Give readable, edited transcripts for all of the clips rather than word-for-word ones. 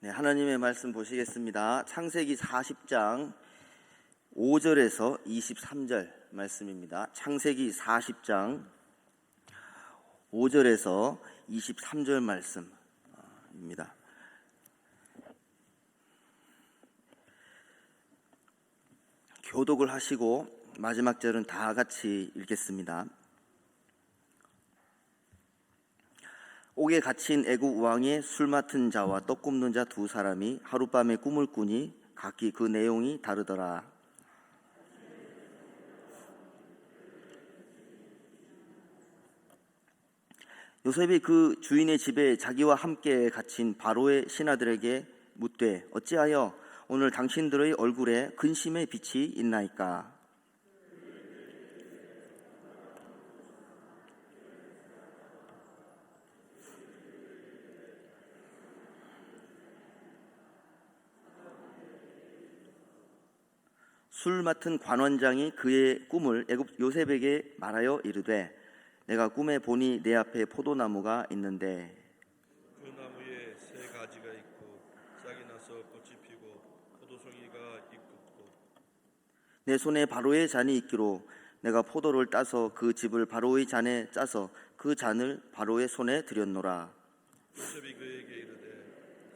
네, 하나님의 말씀 보시겠습니다. 창세기 40장 5절에서 23절 말씀입니다. 창세기 40장 5절에서 23절 말씀입니다. 교독을 하시고 마지막 절은 다 같이 읽겠습니다. 옥에 갇힌 애국 왕의 술 맡은 자와 떡 굽는 자 두 사람이 하룻밤에 꿈을 꾸니 각기 그 내용이 다르더라. 요셉이 그 주인의 집에 자기와 함께 갇힌 바로의 신하들에게 묻되 어찌하여 오늘 당신들의 얼굴에 근심의 빛이 있나이까? 술 맡은 관원장이 그의 꿈을 애굽 요셉에게 말하여 이르되 내가 꿈에 보니 내 앞에 포도나무가 있는데 그 나무에 세 가지가 있고 싹이 나서 꽃이 피고 포도송이가 있고 내 손에 바로의 잔이 있기로 내가 포도를 따서 그 즙을 바로의 잔에 짜서 그 잔을 바로의 손에 들였노라. 요셉이 그에게 이르되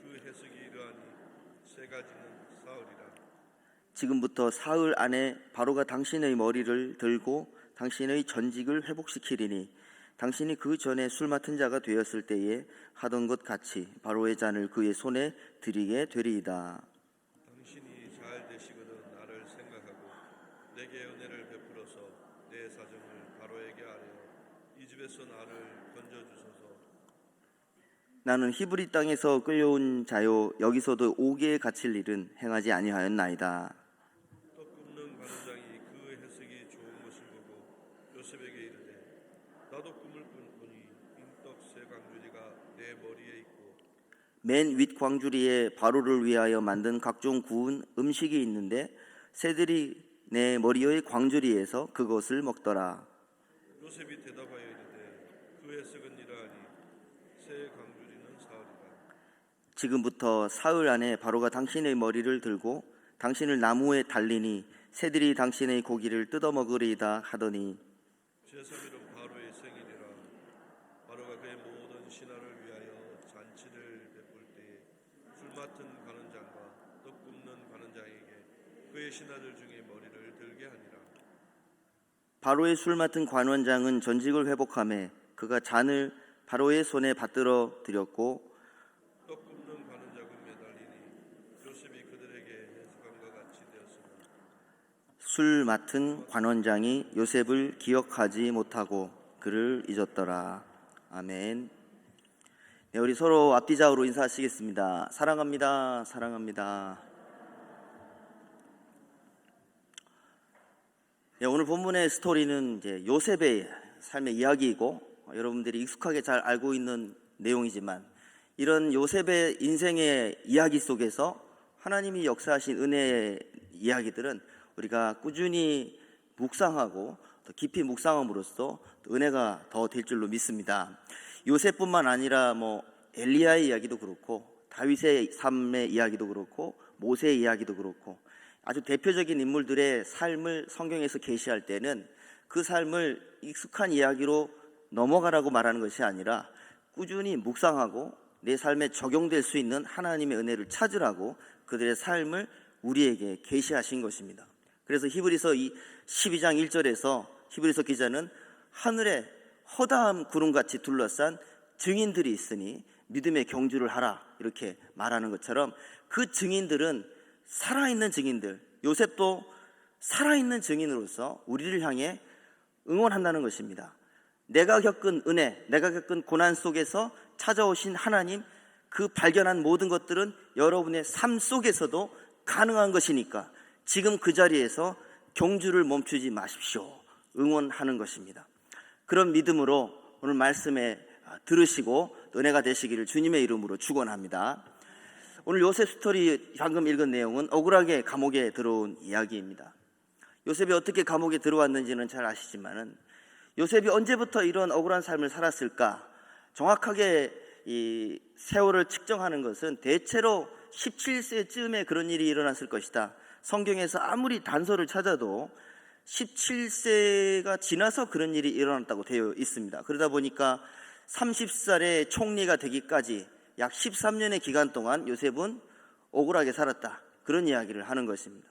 그 해석이 이러하니 세 가지는 사흘이라. 지금부터 사흘 안에 바로가 당신의 머리를 들고 당신의 전직을 회복시키리니 당신이 그 전에 술 맡은 자가 되었을 때에 하던 것 같이 바로의 잔을 그의 손에 드리게 되리이다. 당신이 잘 되시거든 나를 생각하고 내게 은혜를 베풀어서 내 사정을 바로에게 아뢰어 이 집에서 나를 건져주소서. 나는 히브리 땅에서 끌려온 자요 여기서도 옥에 갇힐 일은 행하지 아니하였나이다. 떡 굽는 관원장이 그 해석이 좋은 것을 보고 요셉에게 이르되 나도 꿈을 꾸니 흰떡 세 광주리가 내 머리에 있고 맨 윗 광주리에 바로를 위하여 만든 각종 구운 음식이 있는데 새들이 내 머리의 광주리에서 그것을 먹더라. 요셉이 대답하여 이르되 그 해석은 이러하니 세 광주리는 사흘이라. 지금부터 사흘 안에 바로가 당신의 머리를 들고 당신을 나무에 달리니 새들이 당신의 고기를 뜯어먹으리이다 하더니 제3일은 바로의 생일이라. 바로가 그의 모든 신하를 위하여 잔치를 베풀 때에 술 맡은 관원장과 떡 굽는 관원장에게 그의 신하들 중에 머리를 들게 하니라. 바로의 술 맡은 관원장은 전직을 회복하며 그가 잔을 바로의 손에 받들어 드렸고 떡 굽는 관원장은 매달리니 요셉이 그들에게 해석함과 같이 되었으나 술 맡은 관원장이 요셉을 기억하지 못하고 그를 잊었더라. 아멘. 네, 우리 서로 앞뒤좌우로 인사하시겠습니다. 사랑합니다. 사랑합니다. 네, 오늘 본문의 스토리는 이제 요셉의 삶의 이야기이고 여러분들이 익숙하게 잘 알고 있는 내용이지만 이런 요셉의 인생의 이야기 속에서 하나님이 역사하신 은혜의 이야기들은 우리가 꾸준히 묵상하고 더 깊이 묵상함으로써 은혜가 더 될 줄로 믿습니다. 요셉뿐만 아니라 엘리야의 이야기도 그렇고 다윗의 삶의 이야기도 그렇고 모세의 이야기도 그렇고 아주 대표적인 인물들의 삶을 성경에서 계시할 때는 그 삶을 익숙한 이야기로 넘어가라고 말하는 것이 아니라 꾸준히 묵상하고 내 삶에 적용될 수 있는 하나님의 은혜를 찾으라고 그들의 삶을 우리에게 계시하신 것입니다. 그래서 히브리서 12장 1절에서 히브리서 기자는 하늘에 허다한 구름같이 둘러싼 증인들이 있으니 믿음의 경주를 하라 이렇게 말하는 것처럼 그 증인들은 살아있는 증인들, 요셉도 살아있는 증인으로서 우리를 향해 응원한다는 것입니다. 내가 겪은 은혜, 내가 겪은 고난 속에서 찾아오신 하나님, 그 발견한 모든 것들은 여러분의 삶 속에서도 가능한 것이니까 지금 그 자리에서 경주를 멈추지 마십시오. 응원하는 것입니다. 그런 믿음으로 오늘 말씀에 들으시고 은혜가 되시기를 주님의 이름으로 축원합니다. 오늘 요셉 스토리 방금 읽은 내용은 억울하게 감옥에 들어온 이야기입니다. 요셉이 어떻게 감옥에 들어왔는지는 잘 아시지만은 요셉이 언제부터 이런 억울한 삶을 살았을까? 정확하게 이 세월을 측정하는 것은 대체로 17세쯤에 그런 일이 일어났을 것이다. 성경에서 아무리 단서를 찾아도 17세가 지나서 그런 일이 일어났다고 되어 있습니다. 그러다 보니까 30살에 총리가 되기까지 약 13년의 기간 동안 요셉은 억울하게 살았다. 그런 이야기를 하는 것입니다.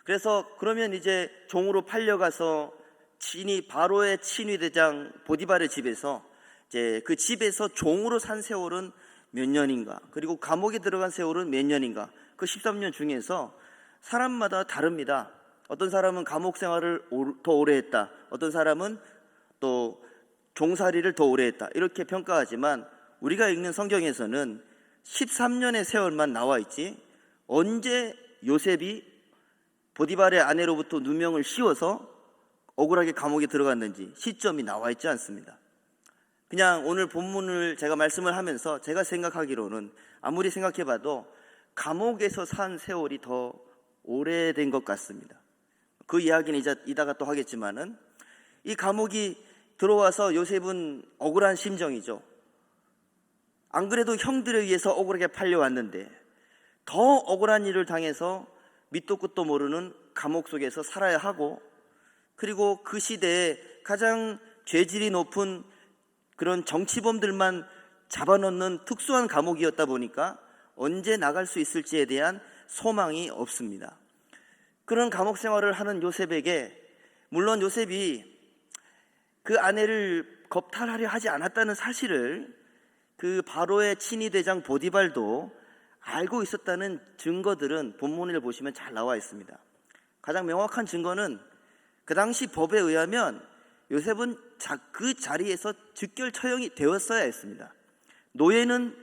그래서 그러면 이제 종으로 팔려가서 바로의 친위대장 보디발의 집에서 이제 그 집에서 종으로 산 세월은 몇 년인가, 그리고 감옥에 들어간 세월은 몇 년인가, 그 13년 중에서 사람마다 다릅니다. 어떤 사람은 감옥 생활을 더 오래 했다, 어떤 사람은 또 종살이를 더 오래 했다, 이렇게 평가하지만 우리가 읽는 성경에서는 13년의 세월만 나와 있지 언제 요셉이 보디발의 아내로부터 누명을 씌워서 억울하게 감옥에 들어갔는지 시점이 나와 있지 않습니다. 그냥 오늘 본문을 제가 말씀을 하면서 제가 생각하기로는 아무리 생각해봐도 감옥에서 산 세월이 더 오래된 것 같습니다. 그 이야기는 이따가 또 하겠지만은 이 감옥이 들어와서 요셉은 억울한 심정이죠. 안 그래도 형들에 의해서 억울하게 팔려왔는데 더 억울한 일을 당해서 밑도 끝도 모르는 감옥 속에서 살아야 하고, 그리고 그 시대에 가장 죄질이 높은 그런 정치범들만 잡아넣는 특수한 감옥이었다 보니까 언제 나갈 수 있을지에 대한 소망이 없습니다. 그런 감옥 생활을 하는 요셉에게, 물론 요셉이 그 아내를 겁탈하려 하지 않았다는 사실을 그 바로의 친위대장 보디발도 알고 있었다는 증거들은 본문을 보시면 잘 나와 있습니다. 가장 명확한 증거는 그 당시 법에 의하면 요셉은 그 자리에서 즉결 처형이 되었어야 했습니다. 노예는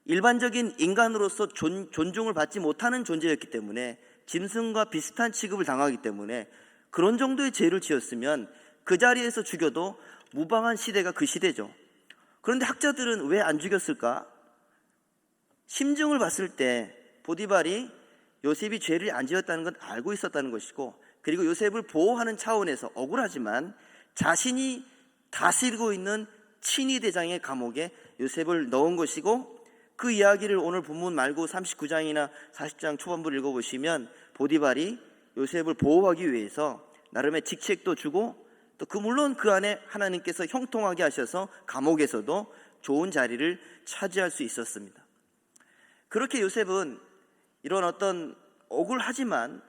일반적인 인간으로서 존중을 받지 못하는 존재였기 때문에, 짐승과 비슷한 취급을 당하기 때문에 그런 정도의 죄를 지었으면 그 자리에서 죽여도 무방한 시대가 그 시대죠. 그런데 학자들은 왜 안 죽였을까? 심증을 봤을 때 보디발이 요셉이 죄를 안 지었다는 건 알고 있었다는 것이고, 그리고 요셉을 보호하는 차원에서 억울하지만 자신이 다스리고 있는 친위대장의 감옥에 요셉을 넣은 것이고, 그 이야기를 오늘 본문 말고 39장이나 40장 초반부를 읽어보시면 보디발이 요셉을 보호하기 위해서 나름의 직책도 주고, 또 물론 그 안에 하나님께서 형통하게 하셔서 감옥에서도 좋은 자리를 차지할 수 있었습니다. 그렇게 요셉은 이런 어떤 억울하지만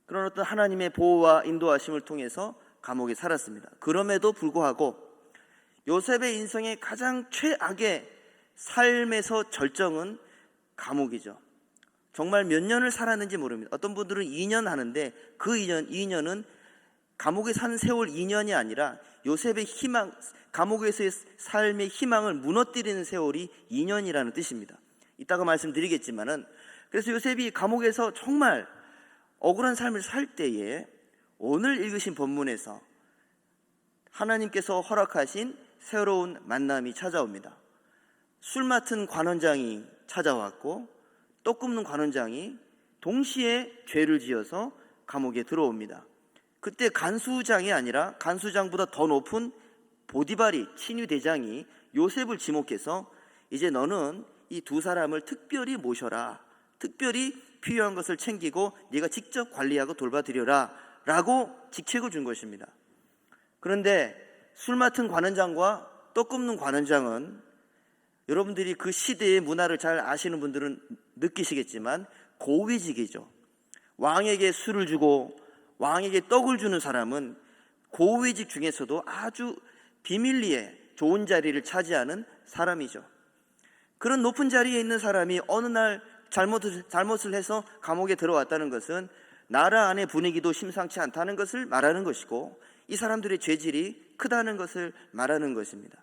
그런 어떤 하나님의 보호와 인도하심을 통해서 감옥에 살았습니다. 그럼에도 불구하고 요셉의 인생의 가장 최악의 삶에서 절정은 감옥이죠. 정말 몇 년을 살았는지 모릅니다. 어떤 분들은 2년 하는데 그 2년은 감옥에 산 세월 2년이 아니라 요셉의 희망, 감옥에서의 삶의 희망을 무너뜨리는 세월이 2년이라는 뜻입니다. 이따가 말씀드리겠지만은, 그래서 요셉이 감옥에서 정말 억울한 삶을 살 때에 오늘 읽으신 본문에서 하나님께서 허락하신 새로운 만남이 찾아옵니다. 술 맡은 관원장이 찾아왔고 떡 굽는 관원장이 동시에 죄를 지어서 감옥에 들어옵니다. 그때 간수장이 아니라 간수장보다 더 높은 보디발이, 친위대장이 요셉을 지목해서 이제 너는 이 두 사람을 특별히 모셔라, 특별히 필요한 것을 챙기고 네가 직접 관리하고 돌봐드려라 라고 직책을 준 것입니다. 그런데 술 맡은 관원장과 떡 굽는 관원장은, 여러분들이 그 시대의 문화를 잘 아시는 분들은 느끼시겠지만 고위직이죠. 왕에게 술을 주고 왕에게 떡을 주는 사람은 고위직 중에서도 아주 비밀리에 좋은 자리를 차지하는 사람이죠. 그런 높은 자리에 있는 사람이 어느 날 잘못을 해서 감옥에 들어왔다는 것은 나라 안의 분위기도 심상치 않다는 것을 말하는 것이고, 이 사람들의 죄질이 크다는 것을 말하는 것입니다.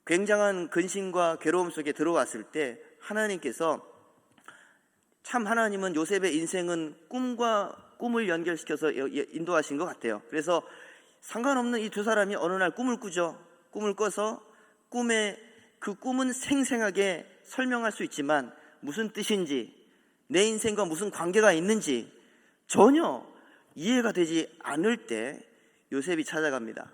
굉장한 근심과 괴로움 속에 들어왔을 때 하나님께서, 참 하나님은 요셉의 인생은 꿈을 연결시켜서 인도하신 것 같아요. 그래서 상관없는 이 두 사람이 어느 날 꿈을 꾸죠. 꿈을 꿔서 그 꿈은 생생하게 설명할 수 있지만 무슨 뜻인지, 내 인생과 무슨 관계가 있는지 전혀 이해가 되지 않을 때 요셉이 찾아갑니다.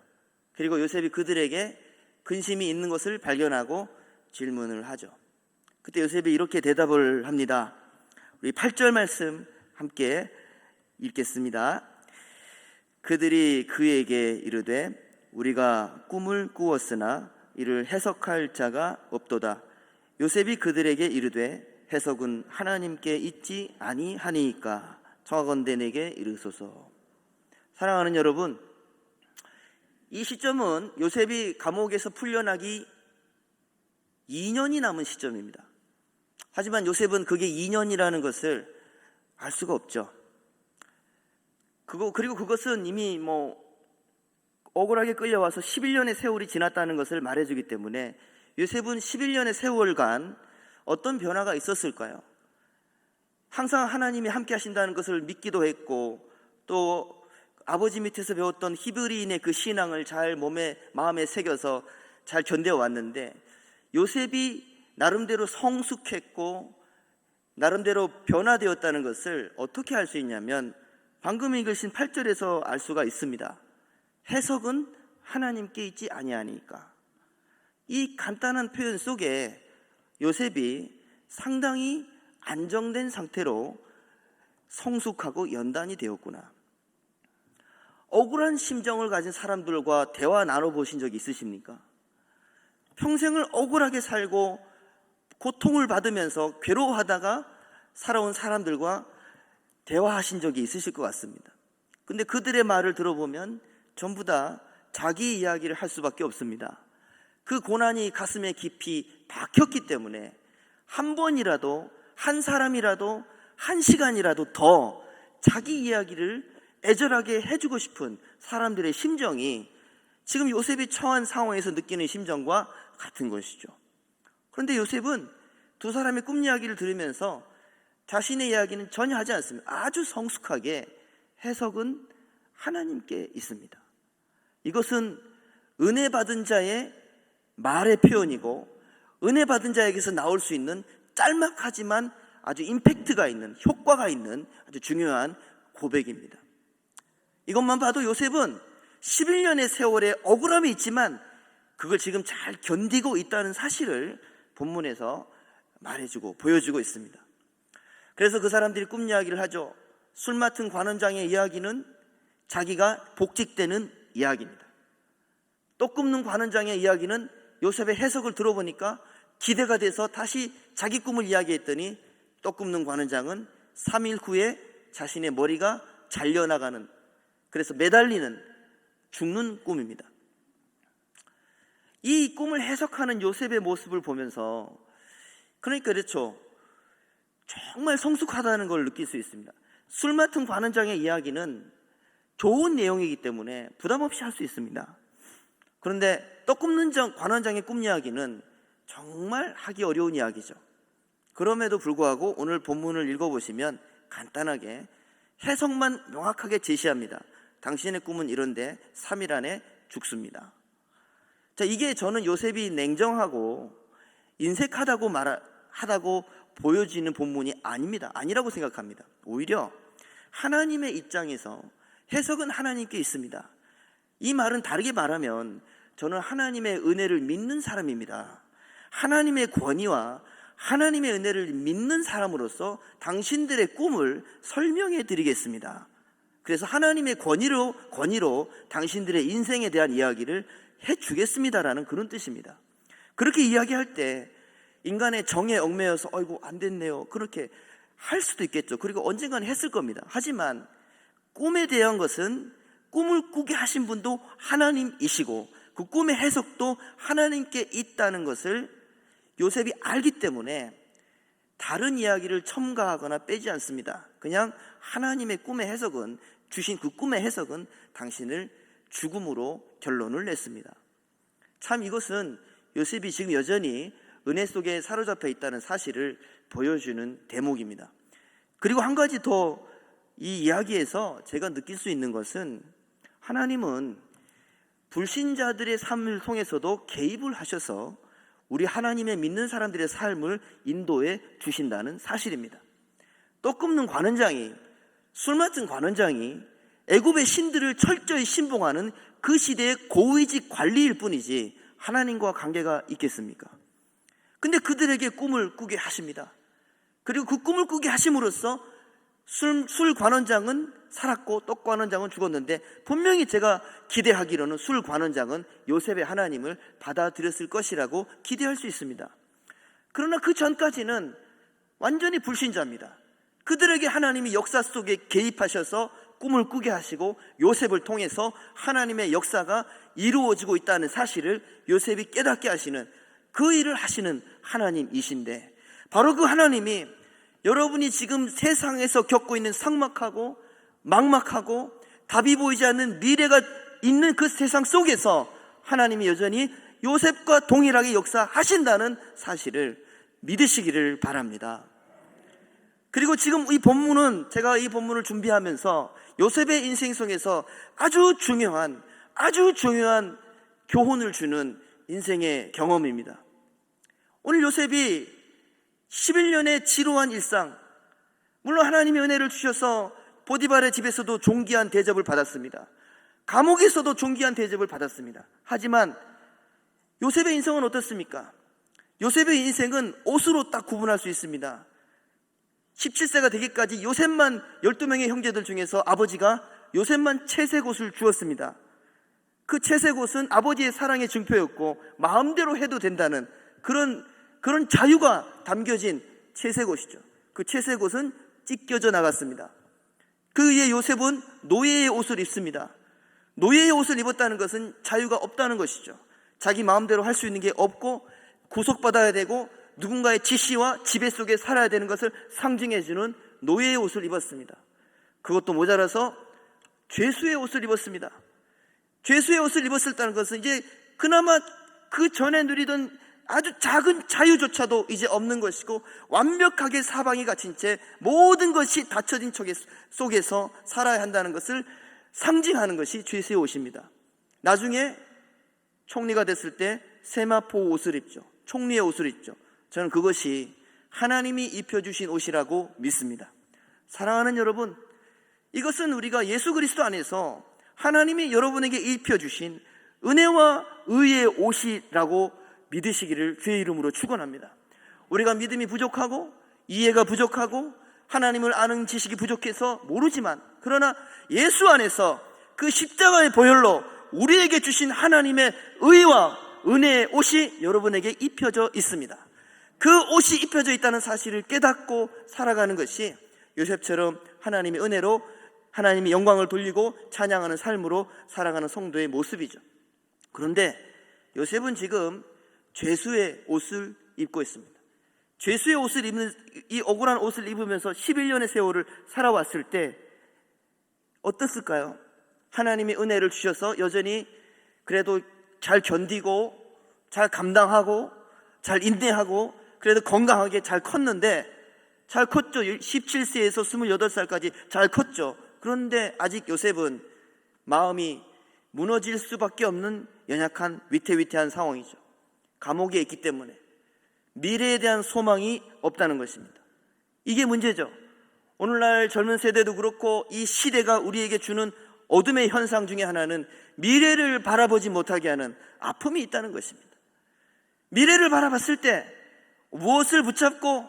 그리고 요셉이 그들에게 근심이 있는 것을 발견하고 질문을 하죠. 그때 요셉이 이렇게 대답을 합니다. 우리 8절 말씀 함께 읽겠습니다. 그들이 그에게 이르되 우리가 꿈을 꾸었으나 이를 해석할 자가 없도다. 요셉이 그들에게 이르되 해석은 하나님께 있지 아니하니까 청하건대 내게 이르소서. 사랑하는 여러분, 이 시점은 요셉이 감옥에서 풀려나기 2년이 남은 시점입니다. 하지만 요셉은 그게 2년이라는 것을 알 수가 없죠. 그리고 그것은 이미 억울하게 끌려와서 11년의 세월이 지났다는 것을 말해주기 때문에 요셉은 11년의 세월간 어떤 변화가 있었을까요? 항상 하나님이 함께 하신다는 것을 믿기도 했고, 또 아버지 밑에서 배웠던 히브리인의 그 신앙을 잘 마음에 새겨서 잘 견뎌왔는데, 요셉이 나름대로 성숙했고 나름대로 변화되었다는 것을 어떻게 알 수 있냐면 방금 읽으신 8절에서 알 수가 있습니다. 해석은 하나님께 있지 아니하니까. 이 간단한 표현 속에 요셉이 상당히 안정된 상태로 성숙하고 연단이 되었구나. 억울한 심정을 가진 사람들과 대화 나눠보신 적이 있으십니까? 평생을 억울하게 살고 고통을 받으면서 괴로워하다가 살아온 사람들과 대화하신 적이 있으실 것 같습니다. 근데 그들의 말을 들어보면 전부 다 자기 이야기를 할 수밖에 없습니다. 그 고난이 가슴에 깊이 박혔기 때문에 한 번이라도, 한 사람이라도, 한 시간이라도 더 자기 이야기를 애절하게 해주고 싶은 사람들의 심정이 지금 요셉이 처한 상황에서 느끼는 심정과 같은 것이죠. 그런데 요셉은 두 사람의 꿈 이야기를 들으면서 자신의 이야기는 전혀 하지 않습니다. 아주 성숙하게 해석은 하나님께 있습니다. 이것은 은혜 받은 자의 말의 표현이고, 은혜 받은 자에게서 나올 수 있는 짤막하지만 아주 임팩트가 있는, 효과가 있는 아주 중요한 고백입니다. 이것만 봐도 요셉은 11년의 세월에 억울함이 있지만 그걸 지금 잘 견디고 있다는 사실을 본문에서 말해주고 보여주고 있습니다. 그래서 그 사람들이 꿈 이야기를 하죠. 술 맡은 관원장의 이야기는 자기가 복직되는 이야기입니다. 떡 굽는 관원장의 이야기는 요셉의 해석을 들어보니까 기대가 돼서 다시 자기 꿈을 이야기했더니 떡 굽는 관원장은 3일 후에 자신의 머리가 잘려나가는, 그래서 매달리는, 죽는 꿈입니다. 이 꿈을 해석하는 요셉의 모습을 보면서, 그러니까 그렇죠, 정말 성숙하다는 걸 느낄 수 있습니다. 술 맡은 관원장의 이야기는 좋은 내용이기 때문에 부담 없이 할 수 있습니다. 그런데 떡 굽는 관원장의 꿈 이야기는 정말 하기 어려운 이야기죠. 그럼에도 불구하고 오늘 본문을 읽어보시면 간단하게 해석만 명확하게 제시합니다. 당신의 꿈은 이런데 3일 안에 죽습니다. 자, 이게 저는 요셉이 냉정하고 인색하다고 하다고 보여지는 본문이 아닙니다. 아니라고 생각합니다. 오히려 하나님의 입장에서 해석은 하나님께 있습니다. 이 말은 다르게 말하면 저는 하나님의 은혜를 믿는 사람입니다. 하나님의 권위와 하나님의 은혜를 믿는 사람으로서 당신들의 꿈을 설명해 드리겠습니다. 그래서 하나님의 권위로 당신들의 인생에 대한 이야기를 해주겠습니다라는 그런 뜻입니다. 그렇게 이야기할 때 인간의 정에 얽매여서 아이고 안 됐네요, 그렇게 할 수도 있겠죠. 그리고 언젠가는 했을 겁니다. 하지만 꿈에 대한 것은 꿈을 꾸게 하신 분도 하나님이시고 그 꿈의 해석도 하나님께 있다는 것을 요셉이 알기 때문에 다른 이야기를 첨가하거나 빼지 않습니다. 그냥 하나님의 꿈의 해석은, 주신 그 꿈의 해석은 당신을 죽음으로 결론을 냈습니다. 참 이것은 요셉이 지금 여전히 은혜 속에 사로잡혀 있다는 사실을 보여주는 대목입니다. 그리고 한 가지 더 이 이야기에서 제가 느낄 수 있는 것은 하나님은 불신자들의 삶을 통해서도 개입을 하셔서 우리 하나님의 믿는 사람들의 삶을 인도해 주신다는 사실입니다. 떡 굽는 관원장이, 술 맡은 관원장이 애굽의 신들을 철저히 신봉하는 그 시대의 고위직 관리일 뿐이지 하나님과 관계가 있겠습니까? 근데 그들에게 꿈을 꾸게 하십니다. 그리고 그 꿈을 꾸게 하심으로써 술 관원장은 살았고 떡 관원장은 죽었는데, 분명히 제가 기대하기로는 술 관원장은 요셉의 하나님을 받아들였을 것이라고 기대할 수 있습니다. 그러나 그 전까지는 완전히 불신자입니다. 그들에게 하나님이 역사 속에 개입하셔서 꿈을 꾸게 하시고 요셉을 통해서 하나님의 역사가 이루어지고 있다는 사실을 요셉이 깨닫게 하시는, 그 일을 하시는 하나님이신데, 바로 그 하나님이 여러분이 지금 세상에서 겪고 있는 삭막하고 막막하고 답이 보이지 않는 미래가 있는 그 세상 속에서 하나님이 여전히 요셉과 동일하게 역사하신다는 사실을 믿으시기를 바랍니다. 그리고 지금 이 본문은, 제가 이 본문을 준비하면서 요셉의 인생 속에서 아주 중요한 교훈을 주는 인생의 경험입니다. 오늘 요셉이 11년의 지루한 일상, 물론 하나님의 은혜를 주셔서 보디발의 집에서도 존귀한 대접을 받았습니다. 감옥에서도 존귀한 대접을 받았습니다. 하지만 요셉의 인생은 어떻습니까? 요셉의 인생은 옷으로 딱 구분할 수 있습니다. 17세가 되기까지 요셉만 12명의 형제들 중에서 아버지가 요셉만 채색 옷을 주었습니다. 그 채색 옷은 아버지의 사랑의 증표였고 마음대로 해도 된다는 그런 자유가 담겨진 채색 옷이죠. 그 채색 옷은 찢겨져 나갔습니다. 그 위에 요셉은 노예의 옷을 입습니다. 노예의 옷을 입었다는 것은 자유가 없다는 것이죠. 자기 마음대로 할 수 있는 게 없고 구속받아야 되고 누군가의 지시와 지배 속에 살아야 되는 것을 상징해주는 노예의 옷을 입었습니다. 그것도 모자라서 죄수의 옷을 입었습니다. 죄수의 옷을 입었다는 것은 이제 그나마 그 전에 누리던 아주 작은 자유조차도 이제 없는 것이고, 완벽하게 사방이 갇힌 채 모든 것이 닫혀진 속에서 살아야 한다는 것을 상징하는 것이 죄수의 옷입니다. 나중에 총리가 됐을 때 세마포 옷을 입죠. 총리의 옷을 입죠. 저는 그것이 하나님이 입혀주신 옷이라고 믿습니다. 사랑하는 여러분, 이것은 우리가 예수 그리스도 안에서 하나님이 여러분에게 입혀주신 은혜와 의의 옷이라고 믿으시기를 주의 이름으로 축원합니다. 우리가 믿음이 부족하고 이해가 부족하고 하나님을 아는 지식이 부족해서 모르지만, 그러나 예수 안에서 그 십자가의 보혈로 우리에게 주신 하나님의 의와 은혜의 옷이 여러분에게 입혀져 있습니다. 그 옷이 입혀져 있다는 사실을 깨닫고 살아가는 것이 요셉처럼 하나님의 은혜로 하나님의 영광을 돌리고 찬양하는 삶으로 살아가는 성도의 모습이죠. 그런데 요셉은 지금 죄수의 옷을 입고 있습니다. 죄수의 옷을 입는, 이 억울한 옷을 입으면서 11년의 세월을 살아왔을 때 어떻을까요? 하나님의 은혜를 주셔서 여전히 그래도 잘 견디고 잘 감당하고 잘 인내하고 그래도 건강하게 잘 컸는데, 잘 컸죠. 17세에서 28살까지 잘 컸죠. 그런데 아직 요셉은 마음이 무너질 수밖에 없는 연약한 위태위태한 상황이죠. 감옥에 있기 때문에 미래에 대한 소망이 없다는 것입니다. 이게 문제죠. 오늘날 젊은 세대도 그렇고 이 시대가 우리에게 주는 어둠의 현상 중에 하나는 미래를 바라보지 못하게 하는 아픔이 있다는 것입니다. 미래를 바라봤을 때 무엇을 붙잡고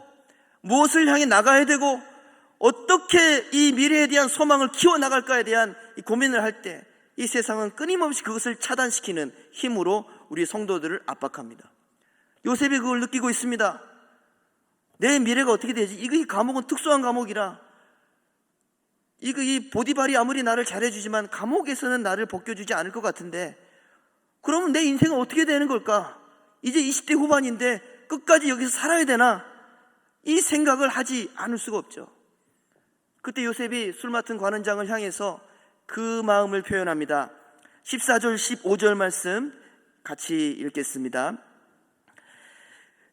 무엇을 향해 나가야 되고 어떻게 이 미래에 대한 소망을 키워나갈까에 대한 이 고민을 할 때 이 세상은 끊임없이 그것을 차단시키는 힘으로 우리 성도들을 압박합니다. 요셉이 그걸 느끼고 있습니다. 내 미래가 어떻게 되지? 이 감옥은 특수한 감옥이라, 이 보디발이 아무리 나를 잘해주지만 감옥에서는 나를 벗겨주지 않을 것 같은데, 그러면 내 인생은 어떻게 되는 걸까? 이제 20대 후반인데 끝까지 여기서 살아야 되나? 이 생각을 하지 않을 수가 없죠. 그때 요셉이 술 맡은 관원장을 향해서 그 마음을 표현합니다. 14절 15절 말씀 같이 읽겠습니다.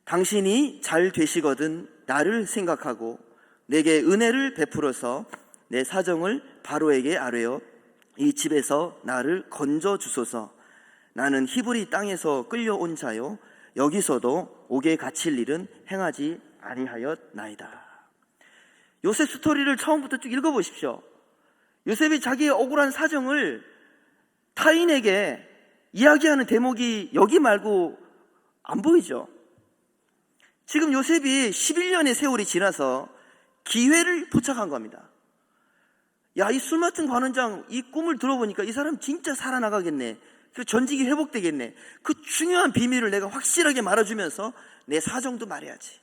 당신이 잘 되시거든 나를 생각하고 내게 은혜를 베풀어서 내 사정을 바로에게 아뢰어 이 집에서 나를 건져 주소서. 나는 히브리 땅에서 끌려온 자요 여기서도 옥에 갇힐 일은 행하지 아니하였나이다. 요셉 스토리를 처음부터 쭉 읽어보십시오. 요셉이 자기의 억울한 사정을 타인에게 이야기하는 대목이 여기 말고 안 보이죠. 지금 요셉이 11년의 세월이 지나서 기회를 포착한 겁니다. 야, 이 술 맡은 관원장 이 꿈을 들어보니까 이 사람 진짜 살아나가겠네. 그 전직이 회복되겠네. 그 중요한 비밀을 내가 확실하게 말해주면서 내 사정도 말해야지.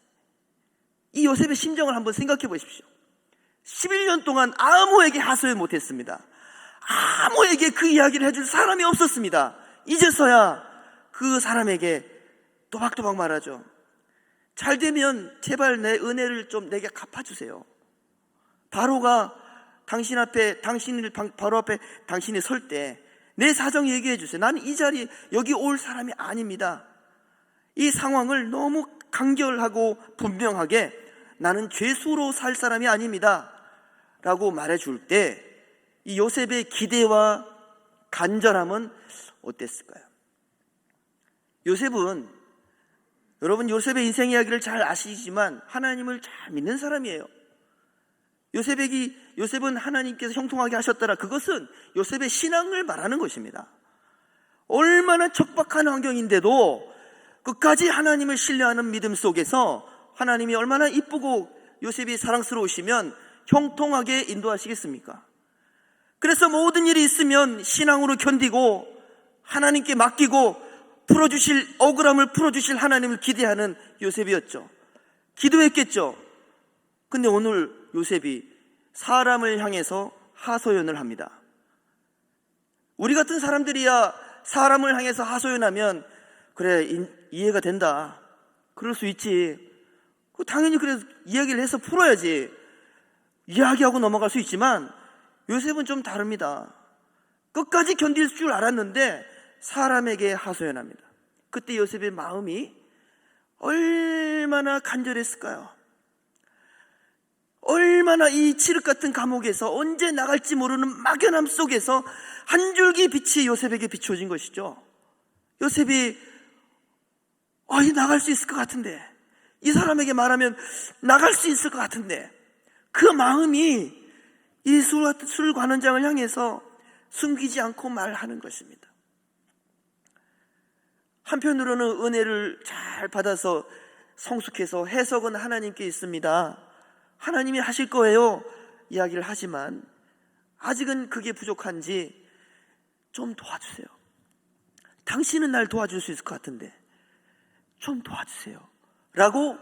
이 요셉의 심정을 한번 생각해 보십시오. 11년 동안 아무에게 하소연 못했습니다. 아무에게 그 이야기를 해줄 사람이 없었습니다. 이제서야 그 사람에게 또박또박 말하죠. 잘 되면 제발 내 은혜를 좀 내게 갚아주세요. 바로가 당신 앞에, 바로 앞에 당신이 설 때 내 사정 얘기해 주세요. 나는 이 자리 여기 올 사람이 아닙니다. 이 상황을 너무 간결하고 분명하게 나는 죄수로 살 사람이 아닙니다 라고 말해줄 때 이 요셉의 기대와 간절함은 어땠을까요? 요셉은, 여러분 요셉의 인생 이야기를 잘 아시지만 하나님을 잘 믿는 사람이에요. 요셉은 하나님께서 형통하게 하셨더라. 그것은 요셉의 신앙을 말하는 것입니다. 얼마나 척박한 환경인데도 끝까지 하나님을 신뢰하는 믿음 속에서 하나님이 얼마나 이쁘고 요셉이 사랑스러우시면 형통하게 인도하시겠습니까? 그래서 모든 일이 있으면 신앙으로 견디고 하나님께 맡기고 억울함을 풀어주실 하나님을 기대하는 요셉이었죠. 기도했겠죠. 근데 오늘 요셉이 사람을 향해서 하소연을 합니다. 우리 같은 사람들이야 사람을 향해서 하소연하면 그래, 이해가 된다, 그럴 수 있지, 당연히 그래서 이야기를 해서 풀어야지, 이야기하고 넘어갈 수 있지만 요셉은 좀 다릅니다. 끝까지 견딜 줄 알았는데 사람에게 하소연합니다. 그때 요셉의 마음이 얼마나 간절했을까요? 얼마나 이 칠흑 같은 감옥에서 언제 나갈지 모르는 막연함 속에서 한 줄기 빛이 요셉에게 비춰진 것이죠. 요셉이 나갈 수 있을 것 같은데, 이 사람에게 말하면 나갈 수 있을 것 같은데, 그 마음이 이 술 관원장을 향해서 숨기지 않고 말하는 것입니다. 한편으로는 은혜를 잘 받아서 성숙해서 해석은 하나님께 있습니다, 하나님이 하실 거예요 이야기를 하지만 아직은 그게 부족한지 좀 도와주세요. 당신은 날 도와줄 수 있을 것 같은데 좀 도와주세요 라고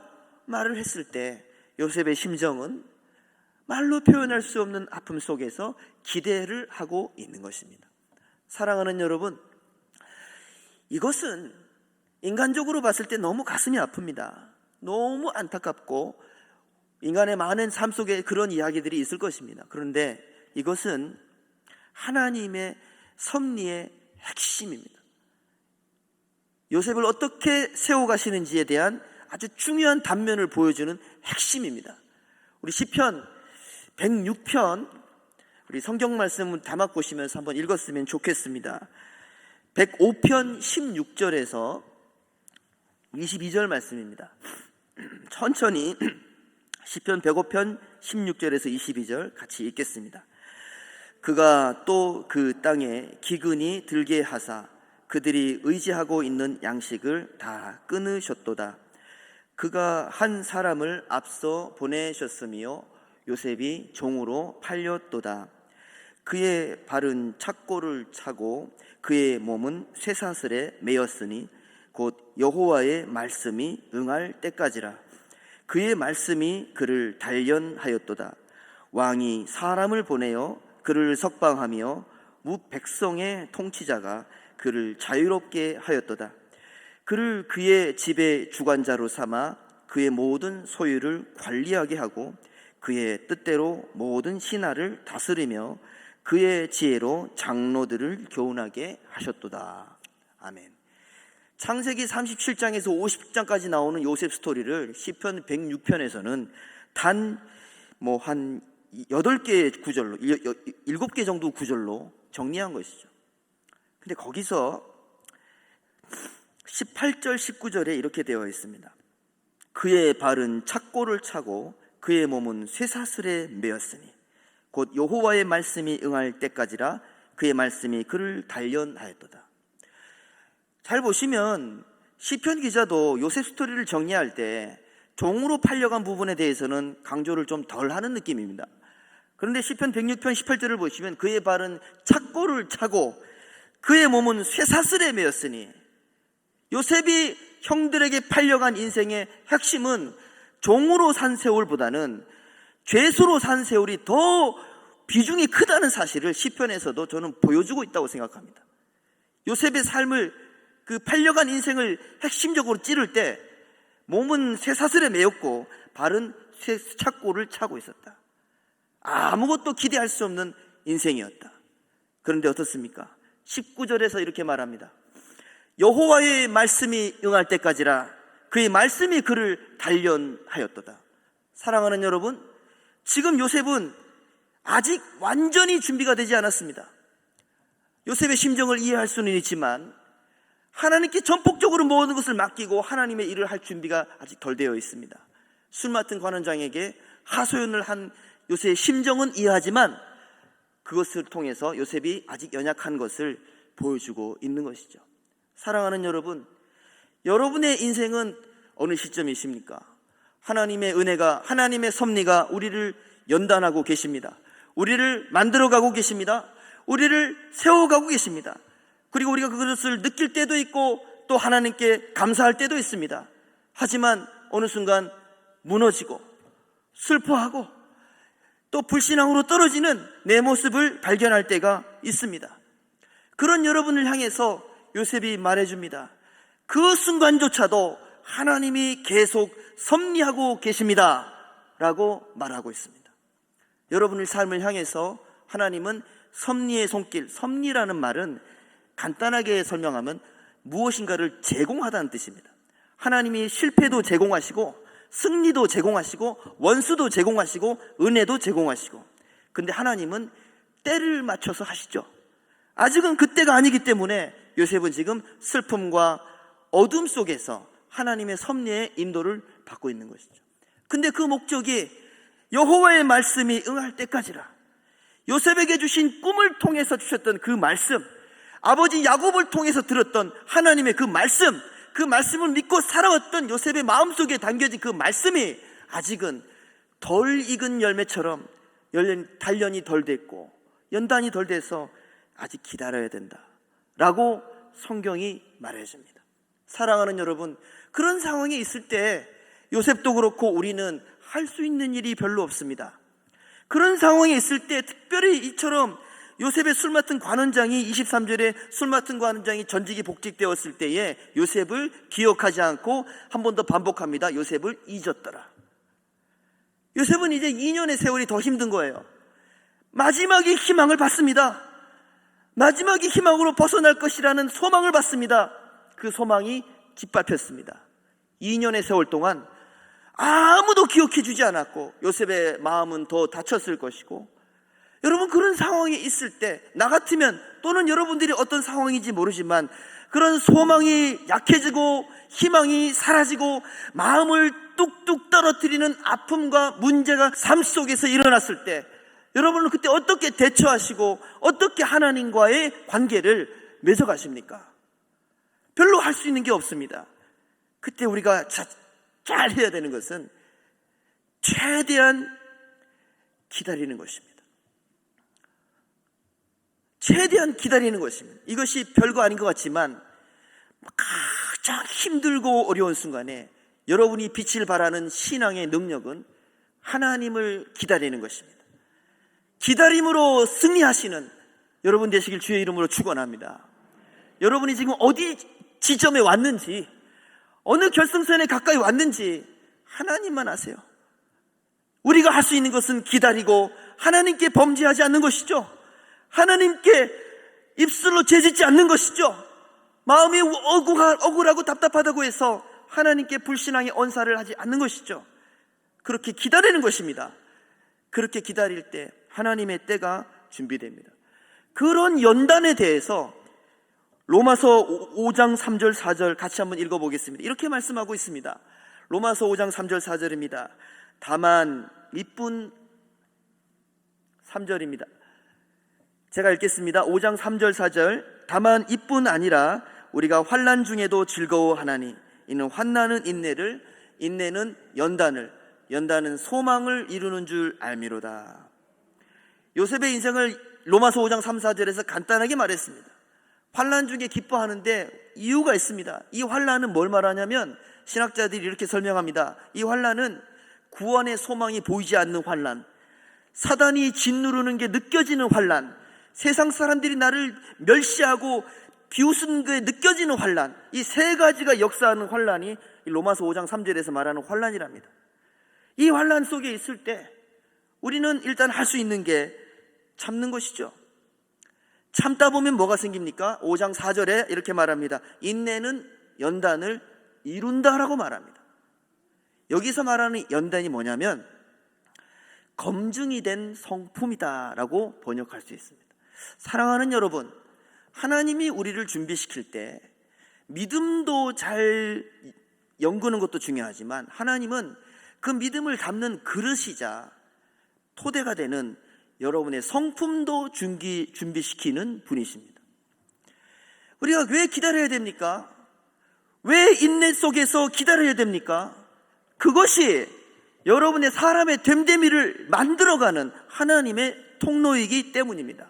말을 했을 때 요셉의 심정은 말로 표현할 수 없는 아픔 속에서 기대를 하고 있는 것입니다. 사랑하는 여러분, 이것은 인간적으로 봤을 때 너무 가슴이 아픕니다. 너무 안타깝고 인간의 많은 삶 속에 그런 이야기들이 있을 것입니다. 그런데 이것은 하나님의 섭리의 핵심입니다. 요셉을 어떻게 세워가시는지에 대한 아주 중요한 단면을 보여주는 핵심입니다. 우리 시편 106편 우리 성경 말씀을 담아 보시면서 한번 읽었으면 좋겠습니다. 105편 16절에서 22절 말씀입니다. 천천히 시편 105편 16절에서 22절 같이 읽겠습니다. 그가 또 그 땅에 기근이 들게 하사 그들이 의지하고 있는 양식을 다 끊으셨도다. 그가 한 사람을 앞서 보내셨으며 요셉이 종으로 팔렸도다. 그의 발은 착고를 차고 그의 몸은 쇠사슬에 매였으니 곧 여호와의 말씀이 응할 때까지라. 그의 말씀이 그를 단련하였도다. 왕이 사람을 보내어 그를 석방하며 무백성의 통치자가 그를 자유롭게 하였도다. 그를 그의 집의 주관자로 삼아 그의 모든 소유를 관리하게 하고 그의 뜻대로 모든 신하를 다스리며 그의 지혜로 장로들을 교훈하게 하셨도다. 아멘. 창세기 37장에서 50장까지 나오는 요셉 스토리를 시편 106편에서는 단 한 8개의 구절로, 7개 정도 구절로 정리한 것이죠. 근데 거기서 18절 19절에 이렇게 되어 있습니다. 그의 발은 착고를 차고 그의 몸은 쇠사슬에 매였으니 곧 여호와의 말씀이 응할 때까지라. 그의 말씀이 그를 단련하였도다. 잘 보시면 시편 기자도 요셉 스토리를 정리할 때 종으로 팔려간 부분에 대해서는 강조를 좀 덜 하는 느낌입니다. 그런데 시편 106편 18절을 보시면 그의 발은 착고를 차고 그의 몸은 쇠사슬에 매였으니, 요셉이 형들에게 팔려간 인생의 핵심은 종으로 산 세월보다는 죄수로 산 세월이 더 비중이 크다는 사실을 시편에서도 저는 보여주고 있다고 생각합니다. 요셉의 삶을, 그 팔려간 인생을 핵심적으로 찌를 때 몸은 쇠사슬에 매였고 발은 착고를 차고 있었다. 아무것도 기대할 수 없는 인생이었다. 그런데 어떻습니까? 19절에서 이렇게 말합니다. 여호와의 말씀이 응할 때까지라 그의 말씀이 그를 단련하였도다. 사랑하는 여러분, 지금 요셉은 아직 완전히 준비가 되지 않았습니다. 요셉의 심정을 이해할 수는 있지만 하나님께 전폭적으로 모든 것을 맡기고 하나님의 일을 할 준비가 아직 덜 되어 있습니다. 술 맡은 관원장에게 하소연을 한 요셉의 심정은 이해하지만 그것을 통해서 요셉이 아직 연약한 것을 보여주고 있는 것이죠. 사랑하는 여러분, 여러분의 인생은 어느 시점이십니까? 하나님의 은혜가, 하나님의 섭리가 우리를 연단하고 계십니다. 우리를 만들어가고 계십니다. 우리를 세워가고 계십니다. 그리고 우리가 그것을 느낄 때도 있고 또 하나님께 감사할 때도 있습니다. 하지만 어느 순간 무너지고 슬퍼하고 또 불신앙으로 떨어지는 내 모습을 발견할 때가 있습니다. 그런 여러분을 향해서 요셉이 말해줍니다. 그 순간조차도 하나님이 계속 섭리하고 계십니다 라고 말하고 있습니다. 여러분의 삶을 향해서 하나님은 섭리의 손길, 섭리라는 말은 간단하게 설명하면 무엇인가를 제공하다는 뜻입니다. 하나님이 실패도 제공하시고 승리도 제공하시고 원수도 제공하시고 은혜도 제공하시고, 근데 하나님은 때를 맞춰서 하시죠. 아직은 그때가 아니기 때문에 요셉은 지금 슬픔과 어둠 속에서 하나님의 섭리의 인도를 받고 있는 것이죠. 근데 그 목적이 여호와의 말씀이 응할 때까지라. 요셉에게 주신 꿈을 통해서 주셨던 그 말씀, 아버지 야곱을 통해서 들었던 하나님의 그 말씀, 그 말씀을 믿고 살아왔던 요셉의 마음속에 담겨진 그 말씀이 아직은 덜 익은 열매처럼 단련이 덜 됐고 연단이 덜 돼서 아직 기다려야 된다 라고 성경이 말해줍니다. 사랑하는 여러분, 그런 상황에 있을 때 요셉도 그렇고 우리는 할 수 있는 일이 별로 없습니다. 그런 상황에 있을 때 특별히 이처럼 요셉의 술 맡은 관원장이 23절에 술 맡은 관원장이 전직이 복직되었을 때에 요셉을 기억하지 않고 한 번 더 반복합니다. 요셉을 잊었더라. 요셉은 이제 2년의 세월이 더 힘든 거예요. 마지막에 희망을 받습니다. 마지막에 희망으로 벗어날 것이라는 소망을 받습니다. 그 소망이 짓밟혔습니다. 2년의 세월 동안 아무도 기억해 주지 않았고 요셉의 마음은 더 다쳤을 것이고, 여러분 그런 상황에 있을 때 나 같으면, 또는 여러분들이 어떤 상황인지 모르지만 그런 소망이 약해지고 희망이 사라지고 마음을 뚝뚝 떨어뜨리는 아픔과 문제가 삶 속에서 일어났을 때 여러분은 그때 어떻게 대처하시고 어떻게 하나님과의 관계를 맺어가십니까? 별로 할 수 있는 게 없습니다. 그때 우리가 잘 해야 되는 것은 최대한 기다리는 것입니다. 최대한 기다리는 것입니다. 이것이 별거 아닌 것 같지만 가장 힘들고 어려운 순간에 여러분이 빛을 발하는 신앙의 능력은 하나님을 기다리는 것입니다. 기다림으로 승리하시는 여러분 되시길 주의 이름으로 축원합니다. 여러분이 지금 어디 지점에 왔는지, 어느 결승선에 가까이 왔는지 하나님만 아세요. 우리가 할 수 있는 것은 기다리고 하나님께 범죄하지 않는 것이죠. 하나님께 입술로 죄짓지 않는 것이죠. 마음이 억울하고 답답하다고 해서 하나님께 불신앙의 언사를 하지 않는 것이죠. 그렇게 기다리는 것입니다. 그렇게 기다릴 때 하나님의 때가 준비됩니다. 그런 연단에 대해서 로마서 5장 3절 4절 같이 한번 읽어보겠습니다. 이렇게 말씀하고 있습니다. 로마서 5장 3절 4절입니다. 다만 이뿐 3절입니다. 제가 읽겠습니다. 5장 3절 4절. 다만 이뿐 아니라 우리가 환난 중에도 즐거워하나니 이는 환난은 인내를, 인내는 연단을, 연단은 소망을 이루는 줄 알미로다. 요셉의 인생을 로마서 5장 3, 4절에서 간단하게 말했습니다. 환난 중에 기뻐하는데 이유가 있습니다. 이 환난은 뭘 말하냐면 신학자들이 이렇게 설명합니다. 이 환난은 구원의 소망이 보이지 않는 환난, 사단이 짓누르는 게 느껴지는 환난, 세상 사람들이 나를 멸시하고 비웃은 게 느껴지는 환난, 이 세 가지가 역사하는 환난이 로마서 5장 3절에서 말하는 환난이랍니다. 이 환난 속에 있을 때 우리는 일단 할 수 있는 게 참는 것이죠. 참다 보면 뭐가 생깁니까? 5장 4절에 이렇게 말합니다. 인내는 연단을 이룬다라고 말합니다. 여기서 말하는 연단이 뭐냐면 검증이 된 성품이다라고 번역할 수 있습니다. 사랑하는 여러분, 하나님이 우리를 준비시킬 때 믿음도 잘 연구하는 것도 중요하지만 하나님은 그 믿음을 담는 그릇이자 토대가 되는 여러분의 성품도 준비시키는 분이십니다. 우리가 왜 기다려야 됩니까? 왜 인내 속에서 기다려야 됩니까? 그것이 여러분의 사람의 됨됨이를 만들어가는 하나님의 통로이기 때문입니다.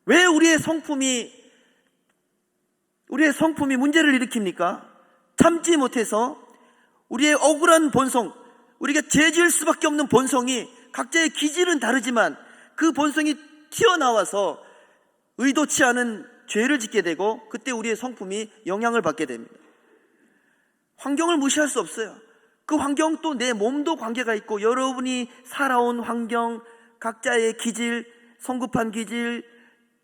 왜 우리의 성품이 문제를 일으킵니까? 참지 못해서 우리의 억울한 본성, 우리가 죄지을 수밖에 없는 본성이 각자의 기질은 다르지만 그 본성이 튀어나와서 의도치 않은 죄를 짓게 되고 그때 우리의 성품이 영향을 받게 됩니다. 환경을 무시할 수 없어요. 그 환경 또 내 몸도 관계가 있고 여러분이 살아온 환경, 각자의 기질, 성급한 기질,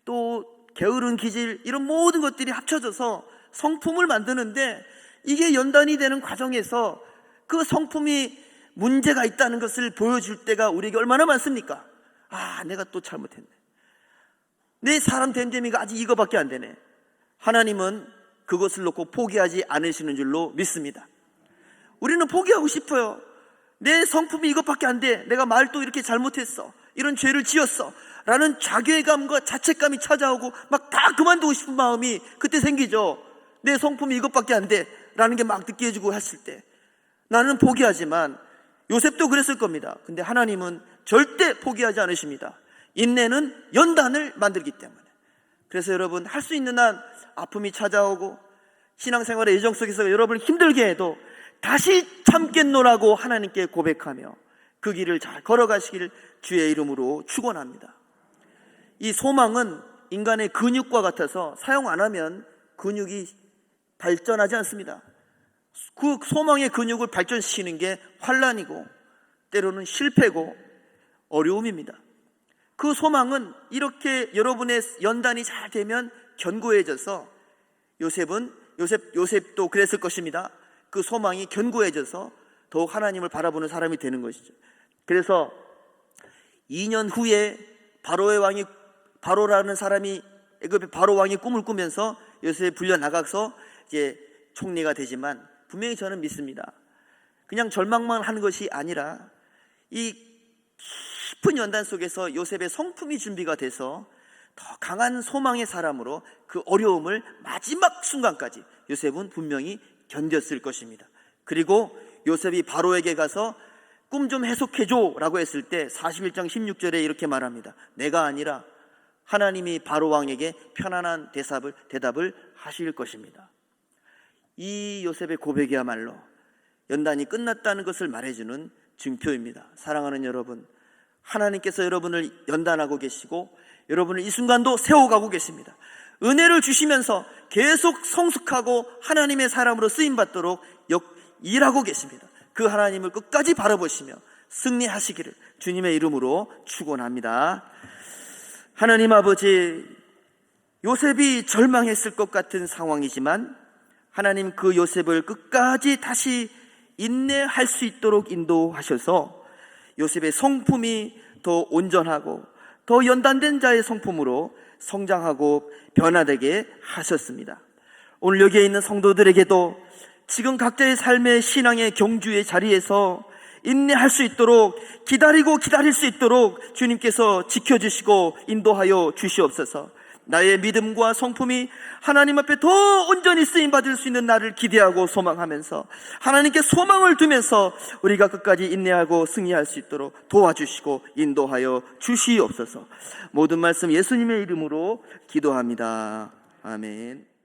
또 게으른 기질, 이런 모든 것들이 합쳐져서 성품을 만드는데 이게 연단이 되는 과정에서 그 성품이 문제가 있다는 것을 보여줄 때가 우리에게 얼마나 많습니까? 아, 내가 또 잘못했네. 내 사람 됨됨이가 아직 이거밖에 안 되네. 하나님은 그것을 놓고 포기하지 않으시는 줄로 믿습니다. 우리는 포기하고 싶어요. 내 성품이 이것밖에 안 돼. 내가 말도 이렇게 잘못했어. 이런 죄를 지었어. 라는 자괴감과 자책감이 찾아오고 막 다 그만두고 싶은 마음이 그때 생기죠. 내 성품이 이것밖에 안 돼. 라는 게 막 느껴지고 했을 때 나는 포기하지만 요셉도 그랬을 겁니다. 근데 하나님은 절대 포기하지 않으십니다. 인내는 연단을 만들기 때문에. 그래서 여러분, 할 수 있는 한 아픔이 찾아오고 신앙생활의 예정 속에서 여러분을 힘들게 해도 다시 참겠노라고 하나님께 고백하며 그 길을 잘 걸어가시길 주의 이름으로 축원합니다. 이 소망은 인간의 근육과 같아서 사용 안 하면 근육이 발전하지 않습니다. 그 소망의 근육을 발전시키는 게 환난이고 때로는 실패고 어려움입니다. 그 소망은 이렇게 여러분의 연단이 잘 되면 견고해져서 요셉도 그랬을 것입니다. 그 소망이 견고해져서 더욱 하나님을 바라보는 사람이 되는 것이죠. 그래서 2년 후에 바로라는 사람이 애굽의 바로 왕이 꿈을 꾸면서 요셉이 불려 나가서 이제 총리가 되지만 분명히 저는 믿습니다. 그냥 절망만 하는 것이 아니라 이 깊은 연단 속에서 요셉의 성품이 준비가 돼서 더 강한 소망의 사람으로 그 어려움을 마지막 순간까지 요셉은 분명히 견뎠을 것입니다. 그리고 요셉이 바로에게 가서 꿈 좀 해석해줘 라고 했을 때 41장 16절에 이렇게 말합니다. 내가 아니라 하나님이 바로 왕에게 편안한 대답을 하실 것입니다. 이 요셉의 고백이야말로 연단이 끝났다는 것을 말해주는 증표입니다. 사랑하는 여러분, 하나님께서 여러분을 연단하고 계시고 여러분을 이 순간도 세워가고 계십니다. 은혜를 주시면서 계속 성숙하고 하나님의 사람으로 쓰임받도록 일하고 계십니다. 그 하나님을 끝까지 바라보시며 승리하시기를 주님의 이름으로 축원합니다. 하나님 아버지, 요셉이 절망했을 것 같은 상황이지만 하나님 그 요셉을 끝까지 다시 인내할 수 있도록 인도하셔서 요셉의 성품이 더 온전하고 더 연단된 자의 성품으로 성장하고 변화되게 하셨습니다. 오늘 여기에 있는 성도들에게도 지금 각자의 삶의 신앙의 경주의 자리에서 인내할 수 있도록 기다릴 수 있도록 주님께서 지켜주시고 인도하여 주시옵소서. 나의 믿음과 성품이 하나님 앞에 더 온전히 쓰임받을 수 있는 날을 기대하고 소망하면서 하나님께 소망을 두면서 우리가 끝까지 인내하고 승리할 수 있도록 도와주시고 인도하여 주시옵소서. 모든 말씀 예수님의 이름으로 기도합니다. 아멘.